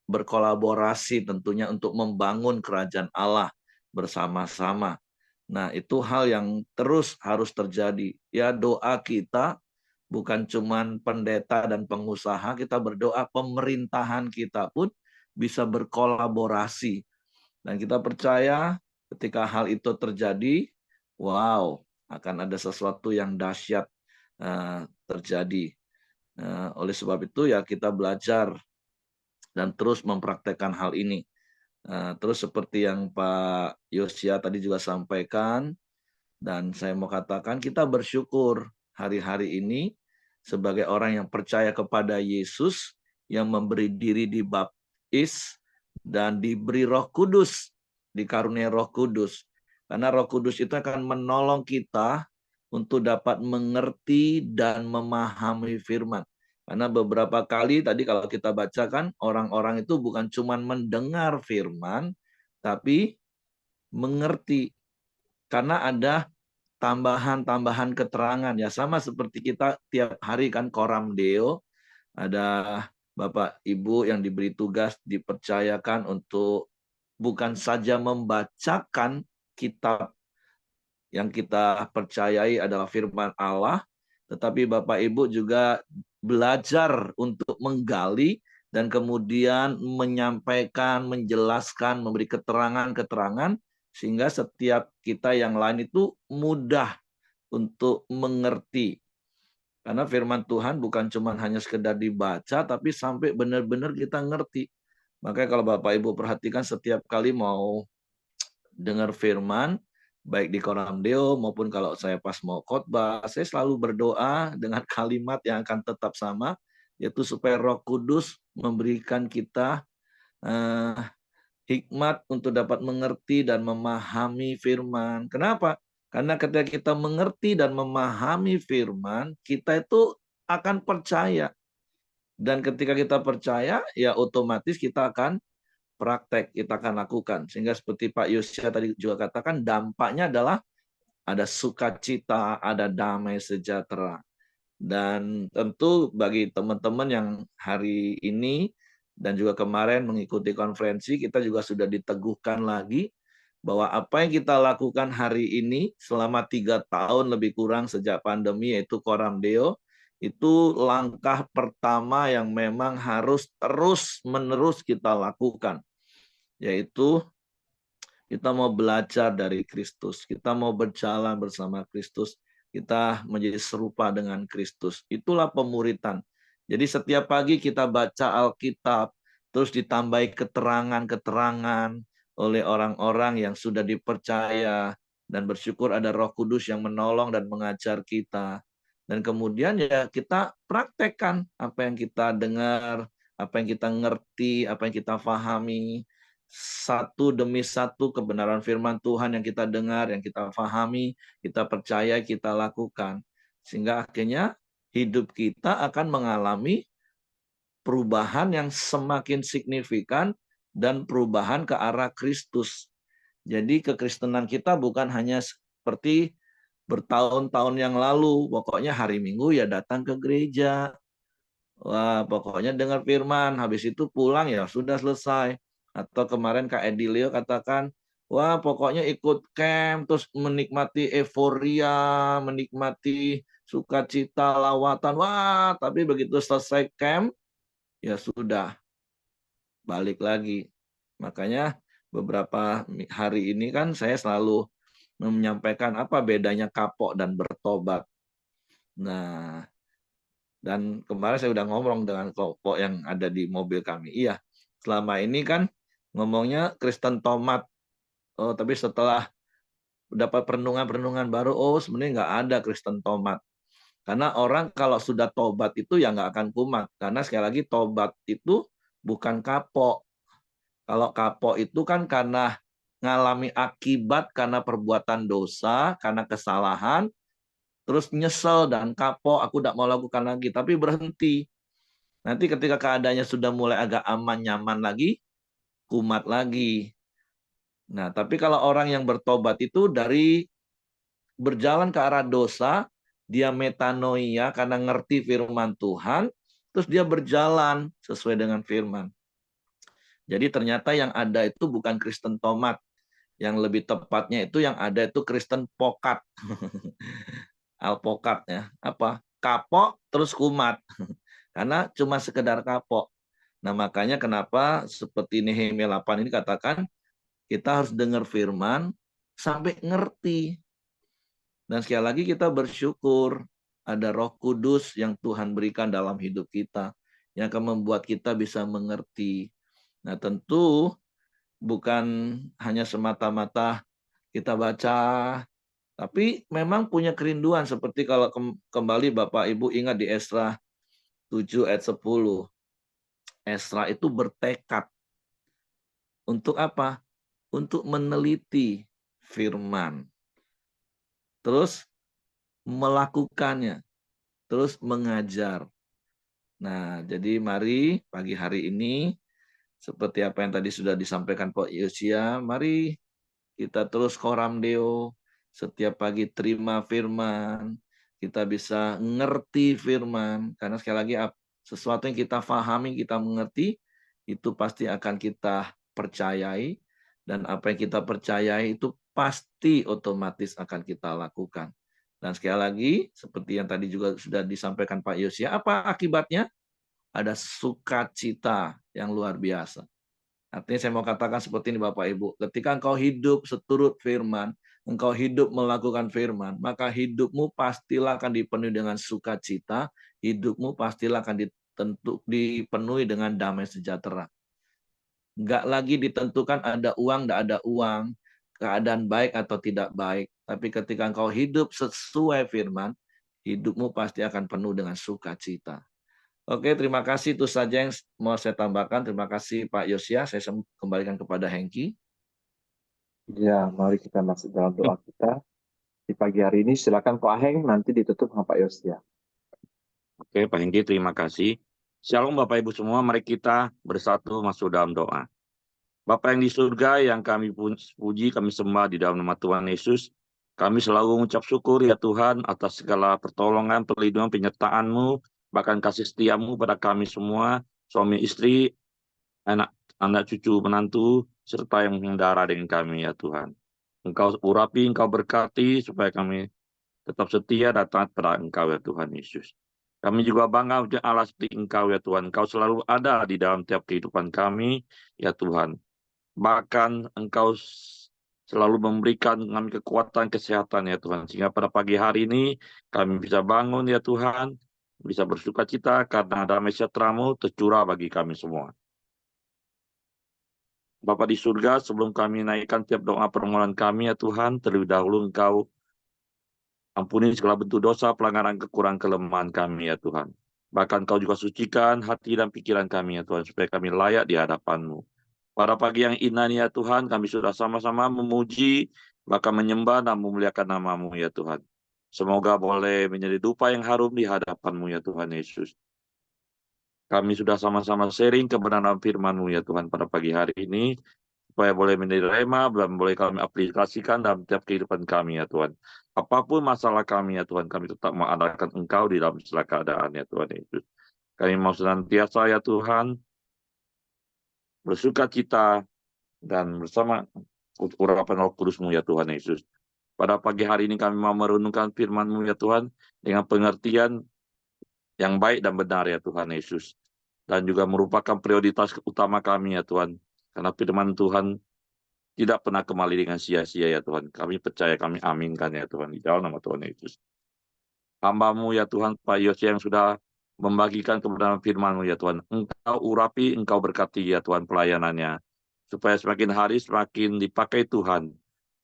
berkolaborasi tentunya untuk membangun kerajaan Allah bersama-sama. Nah, itu hal yang terus harus terjadi. Ya, doa kita bukan cuman pendeta dan pengusaha, kita berdoa pemerintahan kita pun bisa berkolaborasi. Dan kita percaya ketika hal itu terjadi, wow, akan ada sesuatu yang dahsyat terjadi. Oleh sebab itu ya kita belajar dan terus mempraktekkan hal ini. Terus seperti yang Pak Yosia tadi juga sampaikan, dan saya mau katakan kita bersyukur hari-hari ini sebagai orang yang percaya kepada Yesus, yang memberi diri dibaptis dan diberi Roh Kudus, dikaruniai Roh Kudus. Karena Roh Kudus itu akan menolong kita untuk dapat mengerti dan memahami firman. Karena beberapa kali tadi kalau kita bacakan, orang-orang itu bukan cuma mendengar firman, tapi mengerti. Karena ada tambahan-tambahan keterangan. Ya sama seperti kita tiap hari kan Koram Deo, ada Bapak Ibu yang diberi tugas, dipercayakan untuk bukan saja membacakan kitab yang kita percayai adalah firman Allah, tetapi Bapak Ibu juga belajar untuk menggali dan kemudian menyampaikan, menjelaskan, memberi keterangan-keterangan sehingga setiap kita yang lain itu mudah untuk mengerti. Karena firman Tuhan bukan cuma hanya sekedar dibaca, tapi sampai benar-benar kita ngerti. Makanya kalau Bapak Ibu perhatikan setiap kali mau dengar firman, baik di Koram Deo maupun kalau saya pas mau khotbah, saya selalu berdoa dengan kalimat yang akan tetap sama, yaitu supaya Roh Kudus memberikan kita eh, hikmat untuk dapat mengerti dan memahami firman. Kenapa? Karena ketika kita mengerti dan memahami firman, kita itu akan percaya. Dan ketika kita percaya, ya otomatis kita akan praktek, kita akan lakukan. Sehingga seperti Pak Yosya tadi juga katakan, dampaknya adalah ada sukacita, ada damai sejahtera. Dan tentu bagi teman-teman yang hari ini dan juga kemarin mengikuti konferensi, kita juga sudah diteguhkan lagi bahwa apa yang kita lakukan hari ini selama 3 tahun lebih kurang sejak pandemi, yaitu Koram Deo, itu langkah pertama yang memang harus terus-menerus kita lakukan, yaitu kita mau belajar dari Kristus, kita mau berjalan bersama Kristus, kita menjadi serupa dengan Kristus. Itulah pemuritan. Jadi setiap pagi kita baca Alkitab, terus ditambahi keterangan-keterangan oleh orang-orang yang sudah dipercaya, dan bersyukur ada Roh Kudus yang menolong dan mengajar kita. Dan kemudian ya kita praktekkan apa yang kita dengar, apa yang kita ngerti, apa yang kita pahami, satu demi satu kebenaran firman Tuhan yang kita dengar, yang kita pahami, kita percaya, kita lakukan. Sehingga akhirnya hidup kita akan mengalami perubahan yang semakin signifikan dan perubahan ke arah Kristus. Jadi kekristenan kita bukan hanya seperti bertahun-tahun yang lalu, pokoknya hari Minggu ya datang ke gereja, wah, pokoknya dengar firman, habis itu pulang ya sudah selesai. Atau kemarin Kak Edilio katakan, wah pokoknya ikut camp, terus menikmati euforia, menikmati sukacita, lawatan. Wah, tapi begitu selesai camp, ya sudah, balik lagi. Makanya beberapa hari ini kan saya selalu menyampaikan apa bedanya kapok dan bertobat. Nah, dan kemarin saya udah ngomong dengan kelompok yang ada di mobil kami. Iya, selama ini kan ngomongnya Kristen tomat. Oh, tapi setelah dapat perenungan-perenungan baru, oh sebenarnya nggak ada Kristen tomat. Karena orang kalau sudah tobat itu ya nggak akan kumat. Karena sekali lagi tobat itu bukan kapok. Kalau kapok itu kan karena ngalami akibat karena perbuatan dosa, karena kesalahan, terus nyesel dan kapok, aku tidak mau lakukan lagi, tapi berhenti. Nanti ketika keadaannya sudah mulai agak aman, nyaman lagi, kumat lagi. Nah, tapi kalau orang yang bertobat itu dari berjalan ke arah dosa, dia metanoia karena ngerti firman Tuhan, terus dia berjalan sesuai dengan firman. Jadi ternyata yang ada itu bukan Kristen tomat, yang lebih tepatnya itu yang ada itu Kristen pokat. Alpokat ya, apa? Kapok terus kumat. Karena cuma sekedar kapok. Nah, makanya kenapa seperti Nehemia 8 ini katakan kita harus dengar firman sampai ngerti. Dan sekali lagi kita bersyukur ada Roh Kudus yang Tuhan berikan dalam hidup kita yang akan membuat kita bisa mengerti. Nah, tentu bukan hanya semata-mata kita baca, tapi memang punya kerinduan seperti kalau kembali Bapak Ibu ingat di Esra 7 ayat 10. Esra itu bertekad untuk apa? Untuk meneliti firman. Terus melakukannya. Terus mengajar. Nah, jadi mari pagi hari ini seperti apa yang tadi sudah disampaikan Pak Yosia, mari kita terus koram deo, setiap pagi terima firman, kita bisa ngerti firman, karena sekali lagi sesuatu yang kita pahami, kita mengerti, itu pasti akan kita percayai, dan apa yang kita percayai itu pasti otomatis akan kita lakukan. Dan sekali lagi, seperti yang tadi juga sudah disampaikan Pak Yosia, apa akibatnya? Ada sukacita yang luar biasa. Artinya saya mau katakan seperti ini Bapak Ibu, ketika engkau hidup seturut firman, engkau hidup melakukan firman, maka hidupmu pastilah akan dipenuhi dengan sukacita, hidupmu pastilah akan dipenuhi dengan damai sejahtera. Enggak lagi ditentukan ada uang, enggak ada uang, keadaan baik atau tidak baik. Tapi ketika engkau hidup sesuai firman, hidupmu pasti akan penuh dengan sukacita. Oke, terima kasih. Itu saja yang mau saya tambahkan. Terima kasih Pak Yosia. Saya kembalikan kepada Hengki. Ya, mari kita masuk dalam doa kita. Di pagi hari ini silakan Pak Aheng, nanti ditutup sama Pak Yosia. Oke, Pak Hengki, terima kasih. Shalom Bapak Ibu semua, mari kita bersatu masuk dalam doa. Bapa yang di surga, yang kami puji, kami sembah di dalam nama Tuhan Yesus. Kami selalu mengucap syukur ya Tuhan atas segala pertolongan, perlindungan, penyertaan-Mu, bahkan kasih setia-Mu pada kami semua, suami istri, anak cucu menantu, serta yang mengudara dengan kami ya Tuhan. Engkau urapi, Engkau berkati, supaya kami tetap setia dan taat pada Engkau ya Tuhan Yesus. Kami juga bangga punya Allah seperti Engkau ya Tuhan. Engkau selalu ada di dalam tiap kehidupan kami ya Tuhan. Bahkan Engkau selalu memberikan kami kekuatan, kesehatan ya Tuhan. Sehingga pada pagi hari ini kami bisa bangun ya Tuhan, bisa bersuka cita karena damai sejahtera-Mu tercurah bagi kami semua. Bapa di surga, sebelum kami naikkan tiap doa permohonan kami ya Tuhan, terlebih dahulu Engkau ampuni segala bentuk dosa, pelanggaran, kekurangan, kelemahan kami ya Tuhan. Bahkan Kau juga sucikan hati dan pikiran kami ya Tuhan, supaya kami layak di hadapan-Mu. Pada pagi yang indah ini ya Tuhan, kami sudah sama-sama memuji, bahkan menyembah dan memuliakan nama-Mu ya Tuhan. Semoga boleh menjadi dupa yang harum di hadapan-Mu ya Tuhan Yesus. Kami sudah sama-sama sharing kebenaran firman-Mu ya Tuhan pada pagi hari ini, supaya boleh menjadi rema dan boleh kami aplikasikan dalam tiap kehidupan kami ya Tuhan. Apapun masalah kami ya Tuhan, kami tetap mengandalkan Engkau di dalam segala keadaan ya Tuhan Yesus. Kami mau senantiasa ya Tuhan, bersuka cita dan bersama urapan Roh Kudus-Mu ya Tuhan Yesus. Pada pagi hari ini kami mau merenungkan firman-Mu ya Tuhan, dengan pengertian yang baik dan benar ya Tuhan Yesus. Dan juga merupakan prioritas utama kami ya Tuhan. Karena firman Tuhan tidak pernah kembali dengan sia-sia ya Tuhan. Kami percaya, kami aminkan ya Tuhan, di dalam nama Tuhan Yesus. Hamba-Mu ya Tuhan, Pak Yosya yang sudah membagikan kebenaran firman-Mu ya Tuhan. Engkau urapi, Engkau berkati ya Tuhan pelayanannya. Supaya semakin hari semakin dipakai Tuhan.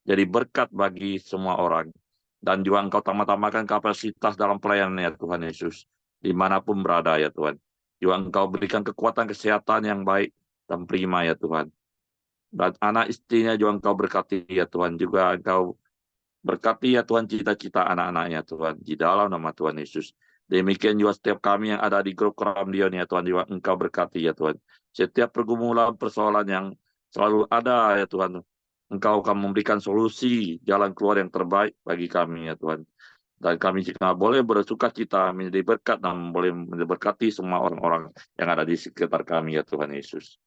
Jadi berkat bagi semua orang. Dan juga Engkau tambah-tambahkan kapasitas dalam pelayanan ya Tuhan Yesus. Dimanapun berada ya Tuhan. Juga Engkau berikan kekuatan kesehatan yang baik dan prima ya Tuhan. Dan anak istrinya juga Engkau berkati ya Tuhan. Juga Engkau berkati ya Tuhan cita-cita anak-anaknya Tuhan. Di dalam nama Tuhan Yesus. Demikian juga setiap kami yang ada di grup Keramdion ya Tuhan. Juga Engkau berkati ya Tuhan. Setiap pergumulan persoalan yang selalu ada ya Tuhan. Engkau akan memberikan solusi jalan keluar yang terbaik bagi kami ya Tuhan. Dan kami jika boleh bersuka cita menjadi berkat dan boleh memberkati semua orang-orang yang ada di sekitar kami ya Tuhan Yesus.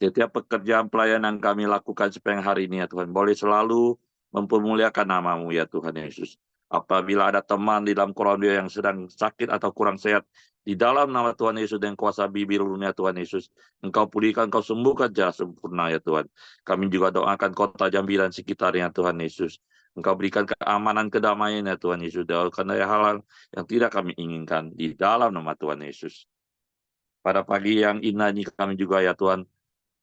Setiap pekerjaan pelayanan kami lakukan sepanjang hari ini ya Tuhan, boleh selalu mempermuliakan nama-Mu ya Tuhan Yesus. Apabila ada teman di dalam Koramdio yang sedang sakit atau kurang sehat, di dalam nama Tuhan Yesus dan kuasa bibir-Mu ya Tuhan Yesus, Engkau pulihkan, Engkau sembuhkan secara sempurna ya Tuhan. Kami juga doakan kota Jambi dan sekitarnya Tuhan Yesus. Engkau berikan keamanan, kedamaian ya Tuhan Yesus, jauhkan dari hal-hal yang tidak kami inginkan di dalam nama Tuhan Yesus. Pada pagi yang indah ini kami juga ya Tuhan,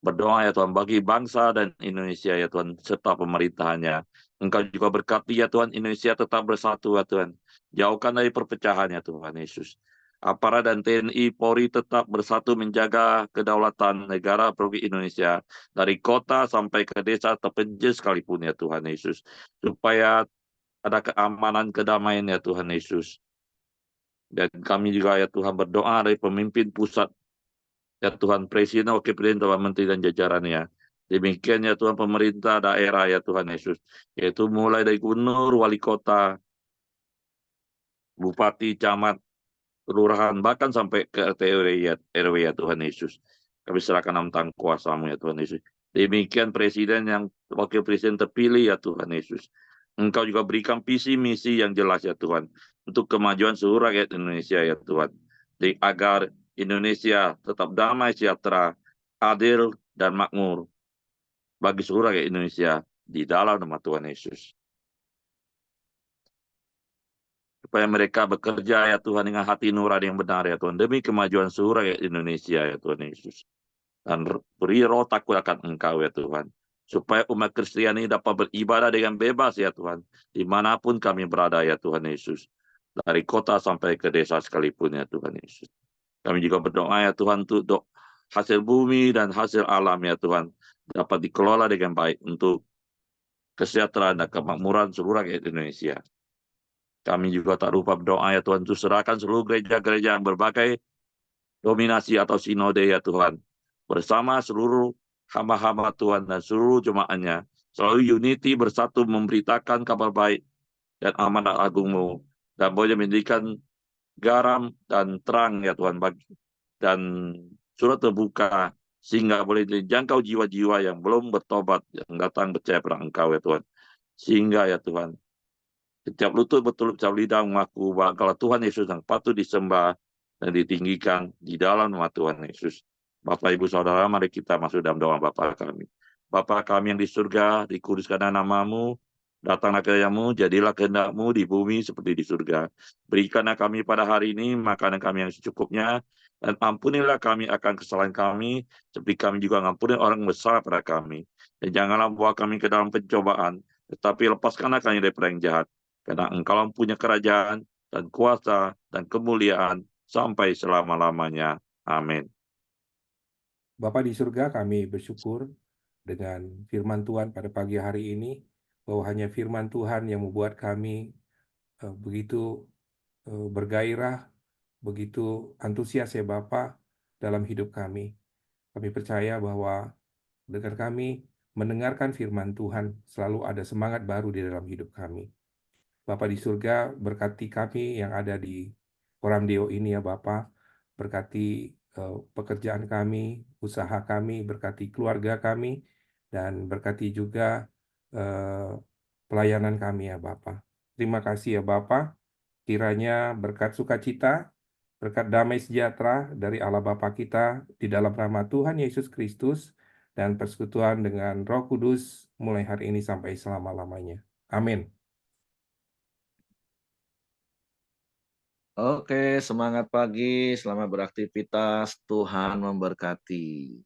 berdoa ya Tuhan bagi bangsa dan Indonesia ya Tuhan serta pemerintahannya. Engkau juga berkati ya Tuhan Indonesia tetap bersatu ya Tuhan. Jauhkan dari perpecahan ya Tuhan Yesus. Aparat dan TNI Polri tetap bersatu menjaga kedaulatan negara Republik Indonesia dari kota sampai ke desa terpencil sekalipun ya Tuhan Yesus. Supaya ada keamanan, kedamaian ya Tuhan Yesus. Dan kami juga ya Tuhan berdoa dari pemimpin pusat ya Tuhan, Presiden, Wakil Presiden, Tuhan Menteri dan jajarannya. Demikian ya Tuhan pemerintah daerah ya Tuhan Yesus. Yaitu mulai dari gubernur, wali kota, bupati, camat, kelurahan, bahkan sampai ke RT RW ya Tuhan Yesus. Kami serahkan tentang kuasa-Mu ya Tuhan Yesus. Demikian Presiden yang Wakil Presiden terpilih ya Tuhan Yesus. Engkau juga berikan visi misi yang jelas ya Tuhan. Untuk kemajuan seluruh rakyat Indonesia ya Tuhan. Agar Indonesia tetap damai, sejahtera, adil, dan makmur bagi seluruh rakyat Indonesia di dalam nama Tuhan Yesus. Supaya mereka bekerja ya Tuhan dengan hati nurani yang benar ya Tuhan. Demi kemajuan seluruh rakyat Indonesia ya Tuhan Yesus. Dan beri roh takut akan Engkau ya Tuhan. Supaya umat Kristiani dapat beribadah dengan bebas ya Tuhan. Dimanapun kami berada ya Tuhan Yesus. Dari kota sampai ke desa sekalipun ya Tuhan Yesus. Kami juga berdoa ya Tuhan untuk hasil bumi dan hasil alam ya Tuhan dapat dikelola dengan baik untuk kesejahteraan dan kemakmuran seluruh rakyat Indonesia. Kami juga tak lupa berdoa ya Tuhan untuk serahkan seluruh gereja-gereja yang berbagai dominasi atau sinode ya Tuhan. Bersama seluruh hamba-hamba Tuhan dan seluruh jemaatnya. Selalu unity bersatu memberitakan kabar baik dan amanat agung-Mu. Dan boleh menjadikan garam dan terang ya Tuhan dan surat terbuka sehingga boleh dijangkau jiwa-jiwa yang belum bertobat yang datang percaya pada Engkau ya Tuhan. Sehingga ya Tuhan setiap lutut betul setiap lidah mengaku bahwa kalau Tuhan Yesus yang patut disembah dan ditinggikan di dalam nama Tuhan Yesus. Bapak Ibu Saudara, mari kita masuk dalam doa Bapa kami. Bapa kami yang di surga, dikuduskanlah nama-Mu, datanglah kerajaan-Mu, jadilah kehendak-Mu di bumi seperti di surga. Berikanlah kami pada hari ini makanan kami yang secukupnya, dan ampunilah kami akan kesalahan kami, seperti kami juga mengampuni orang bersalah pada kami. Dan janganlah bawa kami ke dalam pencobaan, tetapi lepaskanlah kami daripada yang jahat. Karena Engkau punya kerajaan dan kuasa dan kemuliaan sampai selama-lamanya. Amin. Bapa di surga, kami bersyukur dengan firman Tuhan pada pagi hari ini, bahwa hanya firman Tuhan yang membuat kami begitu bergairah, begitu antusias ya Bapa dalam hidup kami. Kami percaya bahwa dengan kami mendengarkan firman Tuhan, selalu ada semangat baru di dalam hidup kami. Bapa di surga, berkati kami yang ada di Koramdio ini ya Bapa, berkati pekerjaan kami, usaha kami, berkati keluarga kami, dan berkati juga pelayanan kami ya Bapa. Terima kasih ya Bapa, kiranya berkat sukacita, berkat damai sejahtera dari Allah Bapa kita di dalam nama Tuhan Yesus Kristus, dan persekutuan dengan Roh Kudus mulai hari ini sampai selama-lamanya. Amin. Oke, semangat pagi, selamat beraktivitas, Tuhan memberkati.